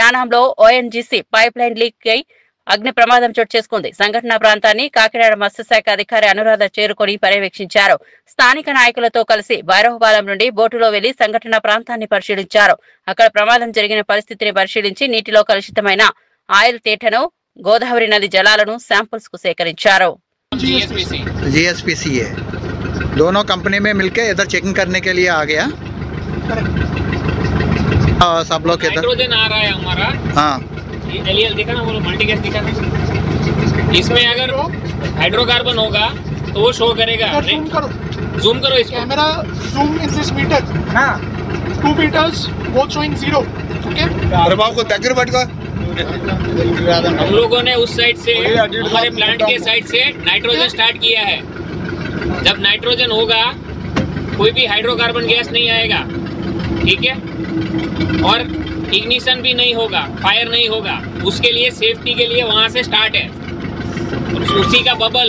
యానాంలో ONGC pipe line leak అయి అగ్ని ప్రమాదం చోటు చేసుకుంది. సంఘటనా ప్రాంతాన్ని కాకినాడ మత్స్యశాఖ అధికారి అనురాధ చేరుకొని పర్యవేక్షించారు. స్థానిక నాయకులతో కలిసి భైరవపాలెం నుండి బోటులో వెళ్లి సంఘటనా ప్రాంతాన్ని పరిశీలించారు. అక్కడ ప్రమాదం జరిగిన పరిస్థితిని పరిశీలించి నీటిలో కలుషితమైన ఆయిల్ తేటను, గోదావరి నది జలాలను శాంపుల్స్ కు సేకరించారు. जीएसपीसी है, दोनों कंपनी में मिलके इधर चेकिंग करने के लिए आ गया। सब लोग इधर नाइट्रोजन आ रहा है हमारा। हाँ, एलईएल दिखा ना, वो मल्टीगैस दिखा ना। इसमें अगर हाइड्रोकार्बन होगा तो वो शो करेगा। जूम करो इसको। Camera zoom in this meter. हाँ, 2 meters both showing 0. ओके, प्रभाव को దగ్గర పట్టుకో। हम लोगों ने उस साइड से, हमारे प्लांट के साइड से नाइट्रोजन स्टार्ट किया है। जब नाइट्रोजन होगा कोई भी हाइड्रोकार्बन गैस नहीं आएगा, ठीक है, और इग्निशन भी नहीं होगा, फायर नहीं होगा। उसके लिए सेफ्टी के लिए वहाँ से स्टार्ट है, उसी का बबल।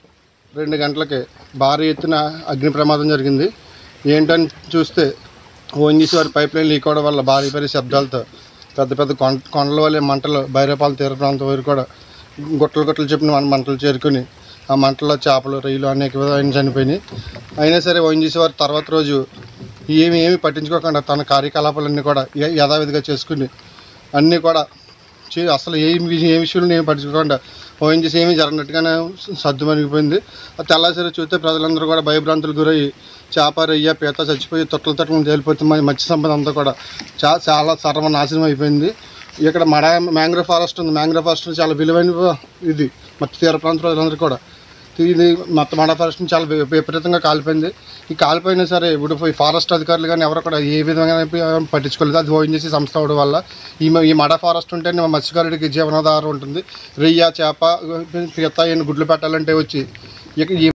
2 గంటలకి భారీ ఎత్తున అగ్ని ప్రమాదం జరిగింది. ఏంటని చూస్తే ఓఎన్జీసీ వారి పైప్ లైన్ లీక్ అవడం వల్ల భారీ శబ్దాలతో పెద్ద పెద్ద కొండల వల్లే మంటలు బైరపాలెం తీర ప్రాంతం వరకు కూడా గుట్టలు చెప్పిన మంటలు చేరుకుని ఆ మంటల్లో చేపలు, రొయ్యలు అనేక విధాలు చనిపోయినాయి. అయినా సరే ఓఎన్జీసీ వారు తర్వాత రోజు ఏమీ పట్టించుకోకుండా తన కార్యకలాపాలన్నీ కూడా యథావిధిగా చేసుకుని అన్నీ కూడా అసలు ఏ విషయంలో ఏమి పట్టించుకోకుండా ఓఎన్జీసీ ఏమీ జరగనట్టుగానే సర్దుమణిగిపోయింది. తెల్లాసరి చూస్తే ప్రజలందరూ కూడా భయభ్రాంతులు గురయ్యి చేప, రొయ్య, పీత చచ్చిపోయి తొట్టలు తేలిపోతే మత్స్య సంపద అంతా కూడా చాలా సర్వనాశనం అయిపోయింది. ఇక్కడ మ్యాంగ్రోవ్ ఫారెస్ట్ ఉంది. మ్యాంగ్రోవ్ ఫారెస్ట్ చాలా విలువైన ఇది మత్స్య తీర ప్రాంత ప్రజలందరూ కూడా. ఇది మడ ఫారెస్ట్ చాలా విపరీతంగా కాలిపోయింది. ఈ కాలిపోయినా సరే ఇప్పుడు ఈ ఫారెస్ట్ అధికారులు కానీ ఎవరు కూడా ఏ విధంగా పట్టించుకోలేదు. అది ఓఎన్జీసీ సంస్థ అవడం వల్ల ఈ మడ ఫారెస్ట్ ఉంటేనే మత్స్యకారుడికి జీవనాధారం ఉంటుంది. రొయ్య, చేప, పీత గుడ్లు పెట్టాలంటే వచ్చి